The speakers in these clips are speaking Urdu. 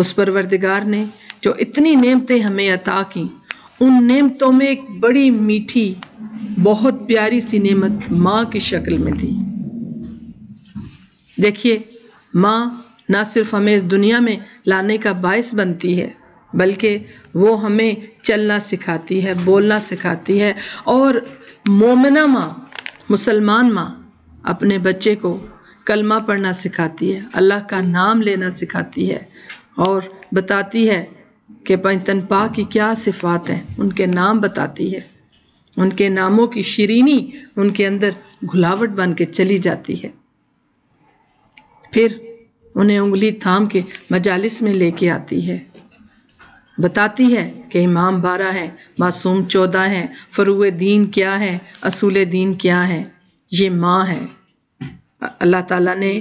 اس پروردگار نے جو اتنی نعمتیں ہمیں عطا کی، ان نعمتوں میں ایک بڑی میٹھی بہت پیاری سی نعمت ماں کی شکل میں تھی۔ دیکھیے، ماں نہ صرف ہمیں اس دنیا میں لانے کا باعث بنتی ہے، بلکہ وہ ہمیں چلنا سکھاتی ہے، بولنا سکھاتی ہے، اور مومنہ ماں، مسلمان ماں اپنے بچے کو کلمہ پڑھنا سکھاتی ہے، اللہ کا نام لینا سکھاتی ہے، اور بتاتی ہے کہ پنجتن پاک کی کیا صفات ہیں، ان کے نام بتاتی ہے، ان کے ناموں کی شیرینی ان کے اندر گھلاوٹ بن کے چلی جاتی ہے۔ پھر انہیں انگلی تھام کے مجالس میں لے کے آتی ہے، بتاتی ہے کہ امام 12 ہیں، معصوم 14 ہیں، فروع دین کیا ہے، اصول دین کیا ہے۔ یہ ماں ہے۔ اللہ تعالیٰ نے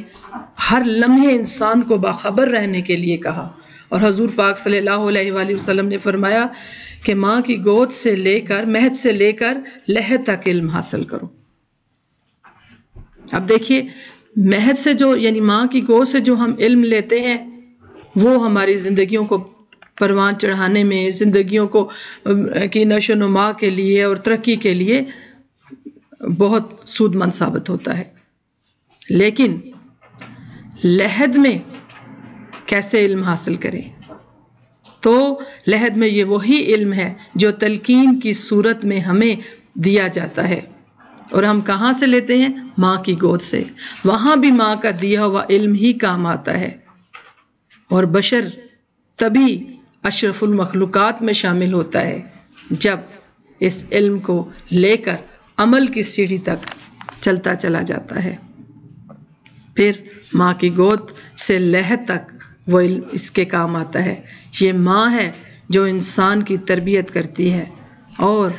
ہر لمحے انسان کو باخبر رہنے کے لیے کہا، اور حضور پاک صلی اللہ علیہ وآلہ وسلم نے فرمایا کہ ماں کی گود سے لے کر، مہد سے لے کر لحد تک علم حاصل کرو۔ اب دیکھیے، مہد سے جو، یعنی ماں کی گود سے جو ہم علم لیتے ہیں، وہ ہماری زندگیوں کو پروان چڑھانے میں، زندگیوں کو کی نشو و نما کے لیے اور ترقی کے لیے بہت سود مند ثابت ہوتا ہے۔ لیکن لحد میں کیسے علم حاصل کریں؟ تو لحد میں یہ وہی علم ہے جو تلقین کی صورت میں ہمیں دیا جاتا ہے، اور ہم کہاں سے لیتے ہیں؟ ماں کی گود سے۔ وہاں بھی ماں کا دیا ہوا علم ہی کام آتا ہے، اور بشر تبھی اشرف المخلوقات میں شامل ہوتا ہے جب اس علم کو لے کر عمل کی سیڑھی تک چلتا چلا جاتا ہے۔ پھر ماں کی گود سے لحد تک وہ علم اس کے کام آتا ہے۔ یہ ماں ہے جو انسان کی تربیت کرتی ہے، اور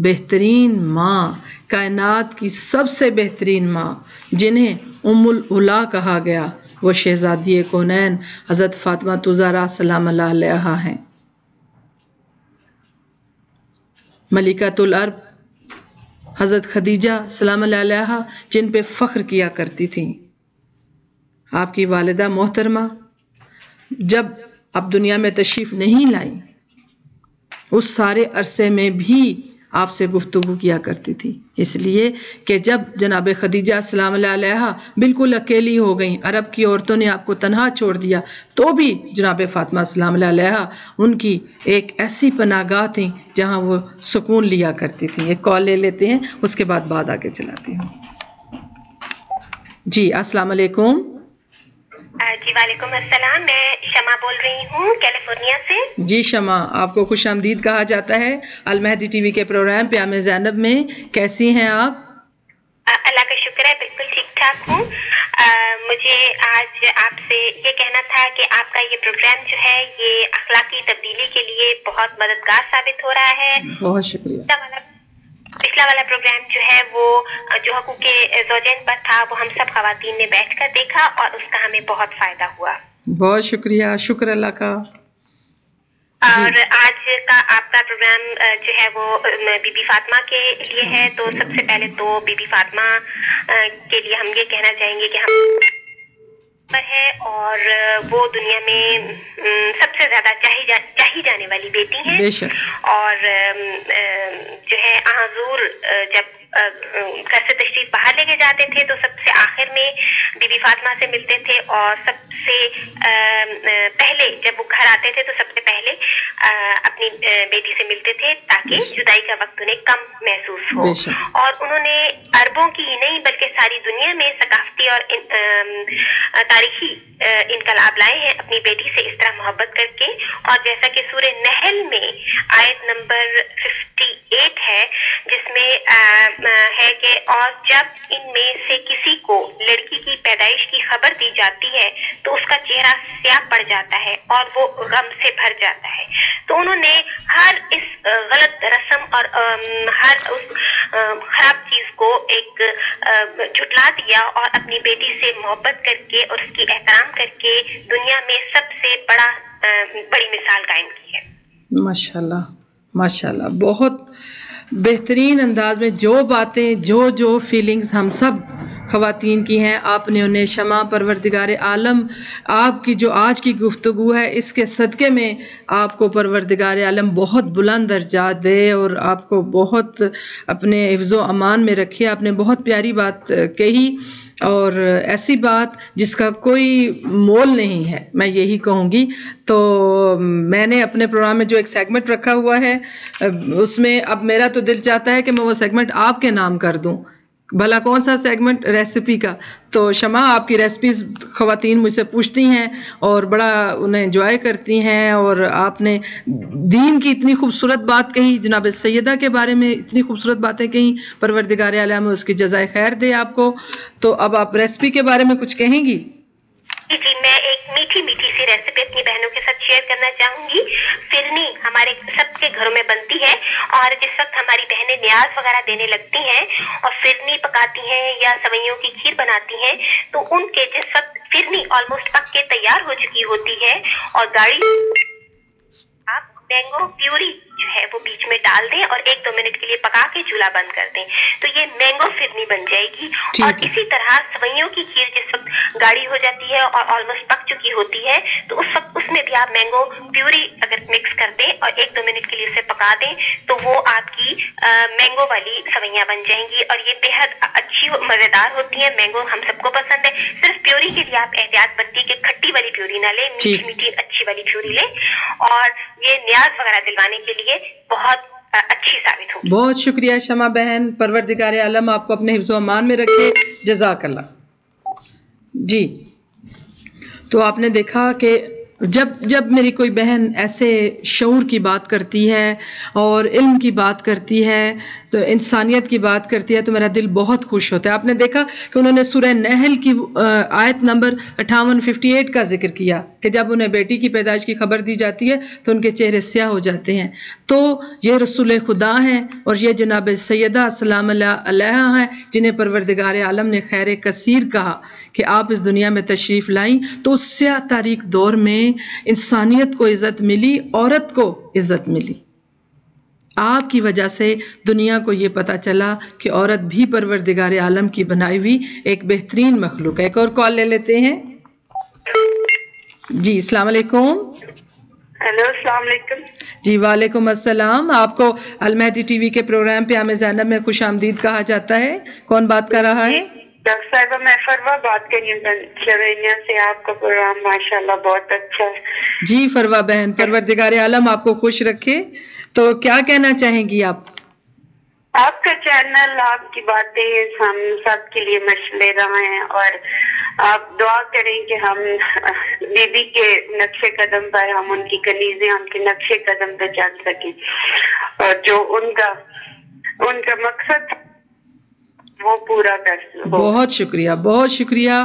بہترین ماں، کائنات کی سب سے بہترین ماں، جنہیں ام العلا کہا گیا، وہ شہزادی کونین حضرت فاطمہ الزہرا سلام اللہ علیہا ہیں۔ ملکۃ العرب حضرت خدیجہ سلام اللہ علیہا جن پہ فخر کیا کرتی تھیں، آپ کی والدہ محترمہ جب اب دنیا میں تشریف نہیں لائیں، اس سارے عرصے میں بھی آپ سے گفتگو کیا کرتی تھی، اس لیے کہ جب جناب خدیجہ سلام اللہ علیہا بالکل اکیلی ہو گئیں، عرب کی عورتوں نے آپ کو تنہا چھوڑ دیا، تو بھی جناب فاطمہ سلام اللہ علیہا ان کی ایک ایسی پناہ گاہ تھی جہاں وہ سکون لیا کرتی تھی۔ ایک کال لے لیتے ہیں، اس کے بعد آگے چلاتی ہوں۔ جی السلام علیکم۔ جی وعلیکم السلام، میں شمع بول رہی ہوں کیلیفورنیا سے۔ جی شمع، آپ کو خوش آمدید کہا جاتا ہے المہدی ٹی وی کے پروگرام پیام زینب میں۔ کیسی ہیں آپ؟ اللہ کا شکر ہے، بالکل ٹھیک ٹھاک ہوں۔ مجھے آج آپ سے یہ کہنا تھا کہ آپ کا یہ پروگرام جو ہے یہ اخلاقی تبدیلی کے لیے بہت مددگار ثابت ہو رہا ہے۔ بہت شکریہ۔ پچھلا والا پروگرام جو ہے وہ جو حقوق زوجین پر تھا، وہ ہم سب خواتین نے بیٹھ کر دیکھا اور اس کا ہمیں بہت فائدہ ہوا۔ بہت شکریہ، شکر اللہ کا۔ اور آج کا آپ کا پروگرام جو ہے وہ بی بی فاطمہ کے لیے ہے، تو سب سے پہلے تو بی بی فاطمہ کے لیے ہم یہ کہنا چاہیں گے کہ ہم ہے، اور وہ دنیا میں سب سے زیادہ چاہی جانے والی بیٹی ہیں، اور جو ہے حضور جب گھر سے تشریف باہر لے کے جاتے تھے تو سب سے آخر میں بی بی فاطمہ سے ملتے تھے، اور سب سے پہلے جب وہ گھر آتے تھے تو سب سے پہلے اپنی بیٹی سے ملتے تھے تاکہ جدائی کا وقت انہیں کم محسوس ہو۔ اور انہوں نے عربوں کی ہی نہیں بلکہ ساری دنیا میں ثقافتی اور تاریخی انقلاب لائے ہیں اپنی بیٹی سے اس طرح محبت کر کے۔ اور جیسا کہ سورہ نحل میں آیت نمبر 58 ہے، جس میں ہے کہ اور جب ان میں سے کسی کو لڑکی کی پیدائش کی خبر دی جاتی ہے تو اس کا چہرہ سیاہ پڑ جاتا ہے اور وہ غم سے بھر جاتا ہے۔ تو انہوں نے ہر اس غلط رسم اور ہر اس خراب چیز کو ایک جھٹلا دیا اور اپنی بیٹی سے محبت کر کے اور اس کی احترام کر کے دنیا میں سب سے بڑی مثال قائم کی ہے۔ ماشاءاللہ ماشاءاللہ، بہت بہترین انداز میں جو باتیں، جو فیلنگز ہم سب خواتین کی ہیں، آپ نے انہیں شمع پروردگار عالم آپ کی جو آج کی گفتگو ہے اس کے صدقے میں آپ کو پروردگار عالم بہت بلند درجات دے اور آپ کو بہت اپنے حفظ و امان میں رکھے۔ آپ نے بہت پیاری بات کہی اور ایسی بات جس کا کوئی مول نہیں ہے، میں یہی کہوں گی۔ تو میں نے اپنے پروگرام میں جو ایک سیگمنٹ رکھا ہوا ہے اس میں اب میرا تو دل چاہتا ہے کہ میں وہ سیگمنٹ آپ کے نام کر دوں۔ بھلا کون سا سیگمنٹ؟ ریسیپی کا۔ تو شمع آپ کی ریسیپیز خواتین مجھ سے پوچھتی ہیں اور بڑا انہیں انجوائے کرتی ہیں، اور آپ نے دین کی اتنی خوبصورت بات کہی، جناب سیدہ کے بارے میں اتنی خوبصورت باتیں کہیں، پروردگار عالم اس کی جزائے خیر دے آپ کو۔ تو اب آپ ریسیپی کے بارے میں کچھ کہیں گی؟ جی، میں ایک میٹھی میٹھی سی ریسیپی اپنی بہنوں کے ساتھ شیئر کرنا چاہوں گی۔ فرنی ہمارے سب کے گھروں میں بنتی ہے، اور جس وقت ہماری بہنیں نیاز وغیرہ دینے لگتی ہیں اور فرنی پکاتی ہیں یا سوئیوں کی کھیر بناتی ہیں، تو ان کے جس وقت فرنی آلموسٹ پک کے تیار ہو چکی ہوتی ہے اور گاڑی آپ مینگو پیوری جو ہے وہ بیچ میں ڈال دیں اور 1-2 منٹ کے لیے پکا کے چولہا بند کر دیں، تو یہ مینگو فرنی بن جائے گی۔ اور اسی طرح سوئیوں کی کھیر جس وقت گاڑھی ہو جاتی ہے اور آلموسٹ پک چکی ہوتی ہے، تو اس وقت اس میں بھی آپ مینگو پیوری اگر مکس کر دیں اور 1-2 منٹ کے لیے اسے پکا دیں، تو وہ آپ کی مینگو والی سوئیاں بن جائیں گی، اور یہ بےحد اچھی مزیدار ہوتی ہیں۔ مینگو ہم سب کو پسند ہے، صرف پیوری کے لیے آپ احتیاط برتی کہ کھٹی والی پیوری نہ لیں، میٹھی میٹھی اچھی والی پیوری لیں، اور یہ نیاز وغیرہ دلوانے کے لیے بہت اچھی ثابت ہوگی۔ بہت شکریہ شمع بہن، پروردگار عالم آپ کو اپنے حفظ و امان میں رکھے، جزاک اللہ۔ جی، تو آپ نے دیکھا کہ جب میری کوئی بہن ایسے شعور کی بات کرتی ہے اور علم کی بات کرتی ہے، تو انسانیت کی بات کرتی ہے، تو میرا دل بہت خوش ہوتا ہے۔ آپ نے دیکھا کہ انہوں نے سورہ نحل کی آیت نمبر 58 کا ذکر کیا کہ جب انہیں بیٹی کی پیدائش کی خبر دی جاتی ہے تو ان کے چہرے سیاہ ہو جاتے ہیں۔ تو یہ رسول خدا ہیں اور یہ جناب سیدہ سلام اللہ علیہا ہیں، جنہیں پروردگار عالم نے خیر کثیر کہا کہ آپ اس دنیا میں تشریف لائیں، تو اس سیاہ تاریک دور میں انسانیت کو عزت ملی، عورت کو عزت ملی۔ آپ کی وجہ سے دنیا کو یہ پتا چلا کہ عورت بھی پروردگار عالم کی بنائی ہوئی ایک بہترین مخلوق ہے۔ ایک اور کال لے لیتے ہیں۔ جی السلام علیکم۔ ہیلو، السلام علیکم۔ جی وعلیکم السلام۔ آپ کو المہدی ٹی وی کے پروگرام پہ عام زینب میں خوش آمدید کہا جاتا ہے۔ کون بات کر رہا ہے؟ ڈاکٹر صاحبہ، میں فروا بات کر رہی ہوں پینسلوینیا سے۔ آپ کا پروگرام ماشاءاللہ بہت اچھا ہے۔ جی فروا بہن، پروردگار عالم آپ کو خوش رکھے۔ تو کیا کہنا چاہیں گی آپ؟ آپ کا چینل، آپ کی باتیں ہم سب کے لیے مشعل راہ ہیں، اور آپ دعا کریں کہ ہم بی بی کے نقش قدم پر، ہم ان کی کنیزیں ان کے نقش قدم پہ چل سکیں، اور جو ان کا مقصد وہ پورا کر سکیں۔ بہت شکریہ، بہت شکریہ،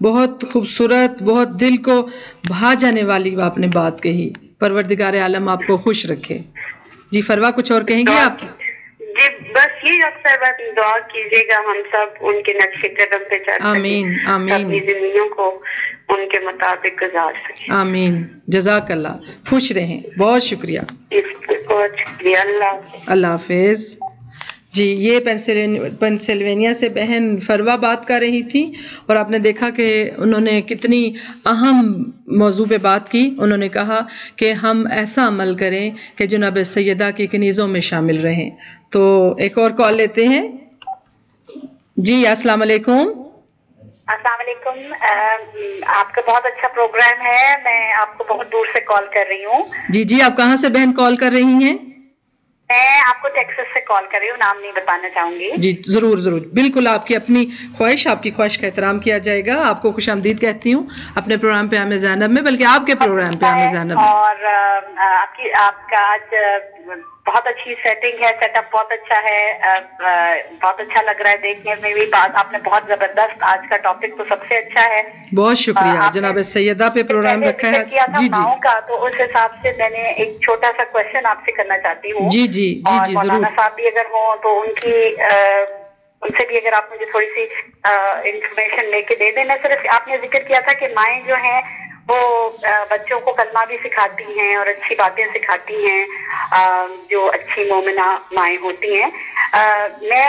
بہت خوبصورت، بہت دل کو بھا جانے والی آپ نے بات کہی۔ پروردگار عالم آپ کو خوش رکھے۔ جی فروا، کچھ اور کہیں گے آپ؟ جی بس یہ اکثر بات دعا کیجیے گا ہم سب ان کے نقش قدم پہ چل سکیں، آمین آمین، اپنی زندگیوں کو ان کے مطابق گزار سکیں۔ آمین، جزاک اللہ، خوش رہیں، بہت شکریہ۔ بہت شکریہ، اللہ حافظ۔ جی یہ پینسلوینیا سے بہن فروا بات کر رہی تھی، اور آپ نے دیکھا کہ انہوں نے کتنی اہم موضوع پہ بات کی۔ انہوں نے کہا کہ ہم ایسا عمل کریں کہ جناب سیدہ کی کنیزوں میں شامل رہیں۔ تو ایک اور کال لیتے ہیں۔ جی السلام علیکم۔ السلام علیکم، آپ کا بہت اچھا پروگرام ہے، میں آپ کو بہت دور سے کال کر رہی ہوں۔ جی آپ کہاں سے بہن کال کر رہی ہیں؟ میں آپ کو ٹیکسس سے کال کر رہی ہوں، نام نہیں بتانا چاہوں گی۔ جی ضرور ضرور، بالکل آپ کی اپنی خواہش، آپ کی خواہش کا احترام کیا جائے گا۔ آپ کو خوش آمدید کہتی ہوں اپنے پروگرام پہ عام زینب میں، بلکہ آپ کے پروگرام پہ عام زینب میں۔ اور آپ کا آج بہت اچھی سیٹنگ ہے، سیٹ اپ بہت اچھا ہے، بہت اچھا لگ رہا ہے دیکھنے میں بھی۔ بات آپ نے بہت زبردست، آج کا ٹاپک تو سب سے اچھا ہے۔ بہت شکریہ جناب سیدہ پہ پروگرام رکھا ہے۔ جی ماؤں کا، تو اس حساب سے میں نے ایک چھوٹا سا کوشچن آپ سے کرنا چاہتی ہوں۔ جی اور مولانا صاحب بھی اگر ہوں تو ان سے بھی اگر آپ مجھے تھوڑی سی انفارمیشن لے کے دے دیں۔ میں صرف آپ نے ذکر کیا تھا کہ مائیں جو ہیں وہ بچوں کو کلمہ بھی سکھاتی ہیں اور اچھی باتیں سکھاتی ہیں، جو اچھی مومنہ مائیں ہوتی ہیں۔ میں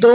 2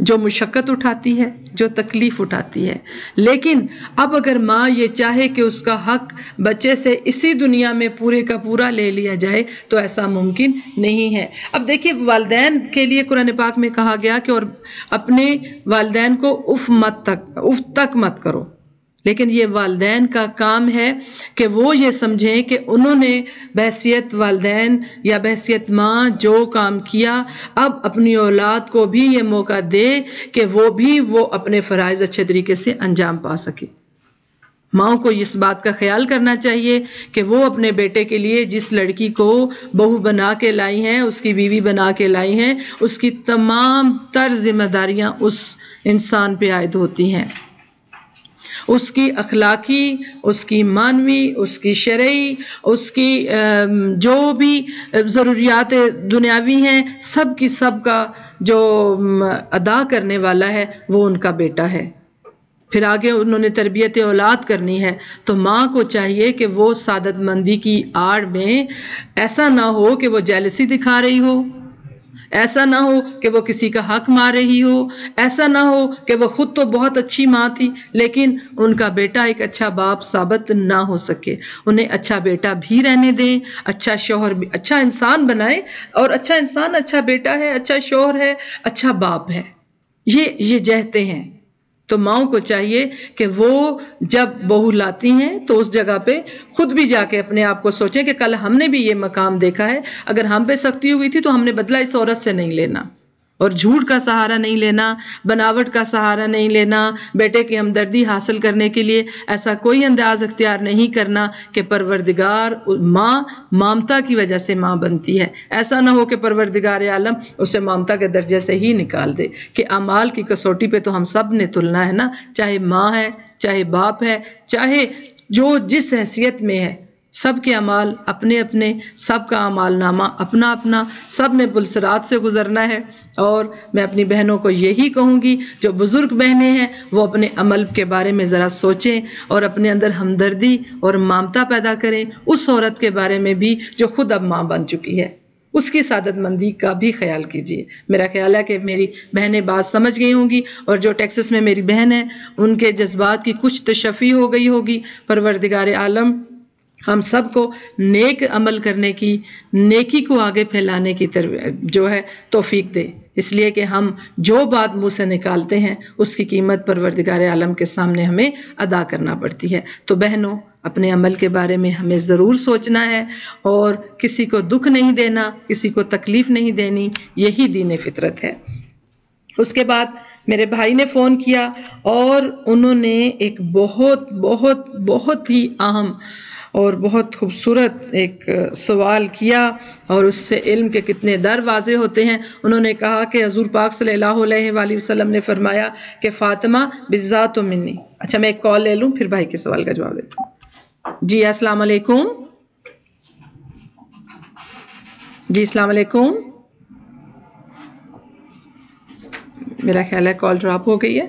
جو مشقت اٹھاتی ہے، جو تکلیف اٹھاتی ہے. لیکن اب اگر ماں یہ چاہے کہ اس کا حق بچے سے اسی دنیا میں پورے کا پورا لے لیا جائے تو ایسا ممکن نہیں ہے. اب دیکھیے والدین کے لیے قرآن پاک میں کہا گیا کہ اور اپنے والدین کو اف تک مت کرو. لیکن یہ والدین کا کام ہے کہ وہ یہ سمجھیں کہ انہوں نے بحیثیت والدین یا بحیثیت ماں جو کام کیا، اب اپنی اولاد کو بھی یہ موقع دے کہ وہ اپنے فرائض اچھے طریقے سے انجام پا سکے. ماں کو اس بات کا خیال کرنا چاہیے کہ وہ اپنے بیٹے کے لیے جس لڑکی کو بہو بنا کے لائی ہیں، اس کی بیوی بنا کے لائی ہیں، اس کی تمام تر ذمہ داریاں اس انسان پہ عائد ہوتی ہیں. اس کی اخلاقی، اس کی معنوی، اس کی شرعی، اس کی جو بھی ضروریات دنیاوی ہیں، سب کی سب کا جو ادا کرنے والا ہے وہ ان کا بیٹا ہے. پھر آگے انہوں نے تربیت اولاد کرنی ہے تو ماں کو چاہیے کہ وہ سعادت مندی کی آڑ میں ایسا نہ ہو کہ وہ جیلسی دکھا رہی ہو، ایسا نہ ہو کہ وہ کسی کا حق مار رہی ہو، ایسا نہ ہو کہ وہ خود تو بہت اچھی ماں تھی لیکن ان کا بیٹا ایک اچھا باپ ثابت نہ ہو سکے. انہیں اچھا بیٹا بھی رہنے دیں، اچھا شوہر بھی، اچھا انسان بنائیں. اور اچھا انسان اچھا بیٹا ہے، اچھا شوہر ہے، اچھا باپ ہے. یہ جہتے ہیں. تو ماؤں کو چاہیے کہ وہ جب بہو لاتی ہیں تو اس جگہ پہ خود بھی جا کے اپنے آپ کو سوچیں کہ کل ہم نے بھی یہ مقام دیکھا ہے، اگر ہم پہ سختی ہوئی تھی تو ہم نے بدلہ اس عورت سے نہیں لینا، اور جھوٹ کا سہارا نہیں لینا، بناوٹ کا سہارا نہیں لینا، بیٹے کی ہمدردی حاصل کرنے کے لیے ایسا کوئی انداز اختیار نہیں کرنا کہ پروردگار ماں مامتا کی وجہ سے ماں بنتی ہے. ایسا نہ ہو کہ پروردگار عالم اسے مامتا کے درجے سے ہی نکال دے. کہ اعمال کی کسوٹی پہ تو ہم سب نے تلنا ہے نا، چاہے ماں ہے، چاہے باپ ہے، چاہے جو جس حیثیت میں ہے. سب کے اعمال اپنے اپنے، سب کا اعمال نامہ اپنا اپنا، سب نے پلسرات سے گزرنا ہے. اور میں اپنی بہنوں کو یہی کہوں گی، جو بزرگ بہنیں ہیں وہ اپنے عمل کے بارے میں ذرا سوچیں اور اپنے اندر ہمدردی اور مامتا پیدا کریں اس عورت کے بارے میں بھی جو خود اب ماں بن چکی ہے. اس کی سعادت مندی کا بھی خیال کیجیے. میرا خیال ہے کہ میری بہنیں بات سمجھ گئی ہوں گی، اور جو ٹیکسس میں میری بہن ہے ان کے جذبات کی کچھ تشفی ہو گئی ہوگی. پروردگار عالم ہم سب کو نیک عمل کرنے کی، نیکی کو آگے پھیلانے کی جو ہے توفیق دے. اس لیے کہ ہم جو بات منہ سے نکالتے ہیں اس کی قیمت پروردگار عالم کے سامنے ہمیں ادا کرنا پڑتی ہے. تو بہنوں، اپنے عمل کے بارے میں ہمیں ضرور سوچنا ہے اور کسی کو دکھ نہیں دینا، کسی کو تکلیف نہیں دینی. یہی دین فطرت ہے. اس کے بعد میرے بھائی نے فون کیا اور انہوں نے ایک بہت بہت بہت ہی اہم اور بہت خوبصورت ایک سوال کیا، اور اس سے علم کے کتنے در واضح ہوتے ہیں. انہوں نے کہا کہ حضور پاک صلی اللہ علیہ وآلہ وسلم نے فرمایا کہ فاطمہ بالذات منی. اچھا میں ایک کال لے لوں پھر بھائی کے سوال کا جواب دیتا ہوں. جی السلام علیکم. جی السلام علیکم. میرا خیال ہے کال ڈراپ ہو گئی ہے.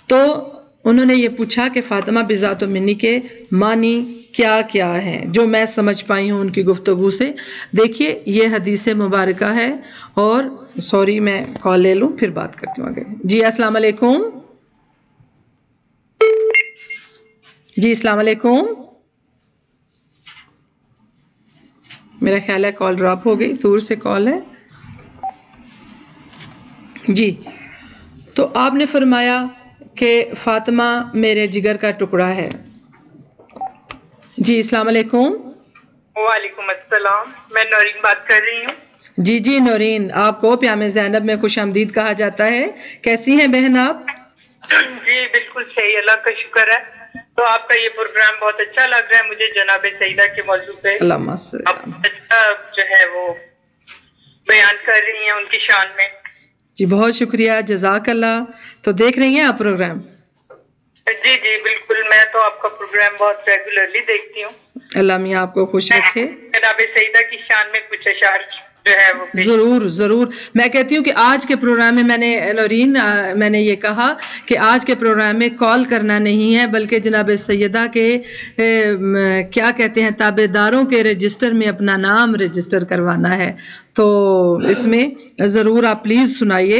تو انہوں نے یہ پوچھا کہ فاطمہ بذات منی کے معنی کیا کیا ہیں جو میں سمجھ پائی ہوں ان کی گفتگو سے. دیکھیے یہ حدیث مبارکہ ہے، اور سوری میں کال لے لوں پھر بات کرتی ہوں آگے. جی السلام علیکم. جی السلام علیکم. میرا خیال ہے کال ڈراپ ہو گئی، دور سے کال ہے. جی تو آپ نے فرمایا کہ فاطمہ میرے جگر کا ٹکڑا ہے. جی السلام علیکم. وعلیکم السلام، میں نورین بات کر رہی ہوں. جی جی نورین، آپ کو پیام زینب میں خوش آمدید کہا جاتا ہے. کیسی ہیں بہن آپ؟ جی بالکل صحیح، اللہ کا شکر ہے. تو آپ کا یہ پروگرام بہت اچھا لگ رہا ہے مجھے، جناب سیدہ کے موضوع پہ آپ اچھا جو ہے وہ بیان کر رہی ہیں ان کی شان میں. جی بہت شکریہ، جزاک اللہ. تو دیکھ رہی ہیں آپ پروگرام؟ جی جی بالکل، میں تو آپ کا پروگرام بہت ریگولرلی دیکھتی ہوں. اللہ میاں آپ کو خوش رکھے. جناب سیدہ کی شان میں کچھ اشعار جو ہے وہ ضرور ضرور. میں کہتی ہوں کہ آج کے پروگرام میں میں نے نورین میں نے یہ کہا کہ آج کے پروگرام میں کال کرنا نہیں ہے، بلکہ جناب سیدہ کے کیا کہتے ہیں تابع داروں کے رجسٹر میں اپنا نام رجسٹر کروانا ہے. تو اس میں ضرور آپ پلیز سنائیے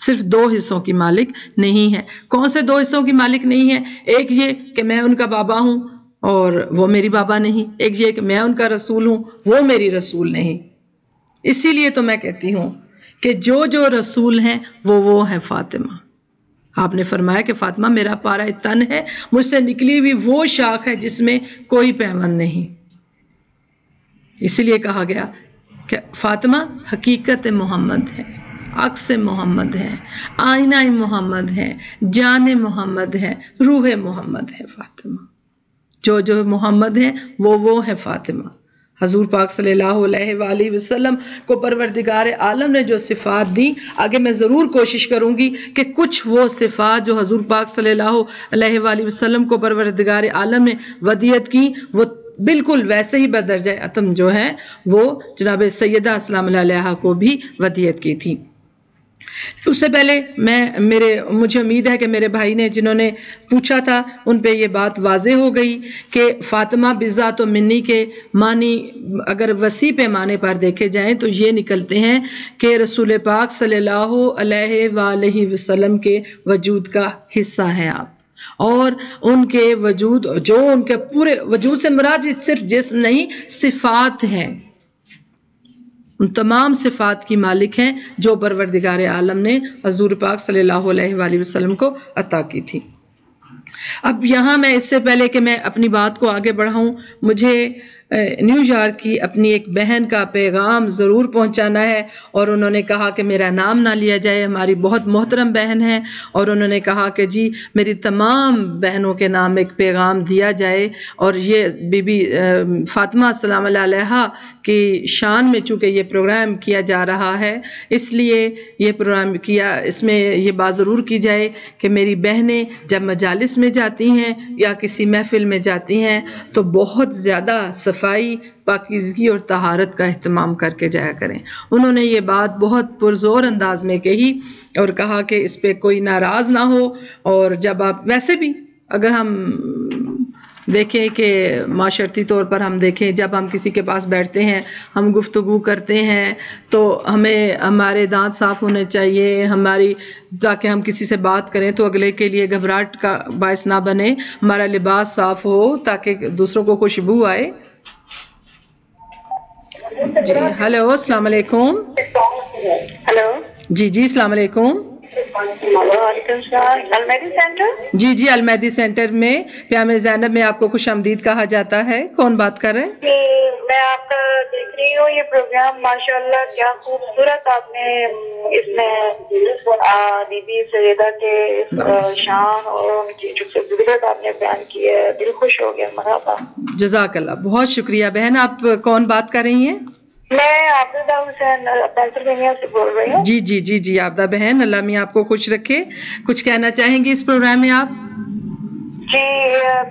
صرف 2 حصوں کی مالک نہیں ہے۔ کون سے 2 حصوں کی مالک نہیں ہے؟ ایک یہ کہ میں ان کا بابا ہوں اور وہ میری بابا نہیں، ایک یہ کہ میں ان کا رسول ہوں، وہ میری رسول نہیں۔ اسی لیے تو میں کہتی ہوں کہ جو رسول ہیں وہ ہے فاطمہ۔ آپ نے فرمایا کہ فاطمہ میرا پارہ تن ہے، مجھ سے نکلی ہوئی وہ شاخ ہے جس میں کوئی پیوند نہیں۔ اسی لیے کہا گیا کہ فاطمہ حقیقت محمد ہے، عکس محمد ہے، آئینہ محمد ہے، جان محمد ہے، روح محمد ہے فاطمہ۔ جو محمد ہے وہ ہے فاطمہ۔ حضور پاک صلی اللہ علیہ وآلہ وسلم کو پروردگار عالم نے جو صفات دی، آگے میں ضرور کوشش کروں گی کہ کچھ وہ صفات جو حضور پاک صلی اللہ علیہ وآلہ وسلم کو پروردگار عالم نے ودیت کی، وہ بالکل ویسے ہی بدرجہ اتم جو ہے وہ جناب سیدہ سلام اللہ علیہا کو بھی ودیت کی تھی۔ اس سے پہلے مجھے امید ہے کہ میرے بھائی نے جنہوں نے پوچھا تھا ان پہ یہ بات واضح ہو گئی کہ فاطمہ بذات و منی کے معنی اگر وسیع پیمانے پر دیکھے جائیں تو یہ نکلتے ہیں کہ رسول پاک صلی اللہ علیہ وآلہ وسلم کے وجود کا حصہ ہیں آپ، اور ان کے وجود جو ان کے پورے وجود سے مراد صرف جسم نہیں، صفات ہیں، ان تمام صفات کی مالک ہیں جو پروردگار عالم نے حضور پاک صلی اللہ علیہ وآلہ وسلم کو عطا کی تھی۔ اب یہاں میں اس سے پہلے کہ میں اپنی بات کو آگے بڑھاؤں، مجھے نیو یارک کی اپنی ایک بہن کا پیغام ضرور پہنچانا ہے، اور انہوں نے کہا کہ میرا نام نہ لیا جائے، ہماری بہت محترم بہن ہے، اور انہوں نے کہا کہ جی میری تمام بہنوں کے نام ایک پیغام دیا جائے، اور یہ بی بی فاطمہ سلام اللہ علیہا کی شان میں چونکہ یہ پروگرام کیا جا رہا ہے، اس لیے یہ پروگرام کیا، اس میں یہ بات ضرور کی جائے کہ میری بہنیں جب مجالس میں جاتی ہیں یا کسی محفل میں جاتی ہیں تو بہت زیادہ صفائی، پاکیزگی اور طہارت کا اہتمام کر کے جایا کریں۔ انہوں نے یہ بات بہت پرزور انداز میں کہی اور کہا کہ اس پہ کوئی ناراض نہ ہو، اور جب آپ ویسے بھی اگر ہم دیکھیں کہ معاشرتی طور پر ہم دیکھیں جب ہم کسی کے پاس بیٹھتے ہیں، ہم گفتگو کرتے ہیں تو ہمیں ہمارے دانت صاف ہونے چاہیے، تاکہ ہم کسی سے بات کریں تو اگلے کے لیے گھبراہٹ کا باعث نہ بنے، ہمارا لباس صاف ہو تاکہ دوسروں کو خوشبو آئے۔ جی ہیلو، السلام علیکم۔ ہلو جی السلام علیکم۔ وعلیکم السلام۔ المہدی سینٹر؟ جی المہدی سینٹر میں پیام زینب میں آپ کو خوش آمدید کہا جاتا ہے۔ کون بات کر رہے ہیں؟ جی میں آپ کا دیکھ رہی ہوں یہ پروگرام، ماشاءاللہ کیا خوبصورت آپ نے اس میں بی بی سیدہ کے شان اور ان کی جو فضیلت آپ نے بیان کی ہے، دل خوش ہو گیا۔ مرحبا، جزاک اللہ، بہت شکریہ بہن۔ آپ کون بات کر رہی ہیں؟ میں عابدہ حسین پینسلوینیا سے بول رہی ہوں۔ جی عابدہ بہن، اللہ میاں آپ کو خوش رکھے۔ کچھ کہنا چاہیں گی اس پروگرام میں آپ؟ جی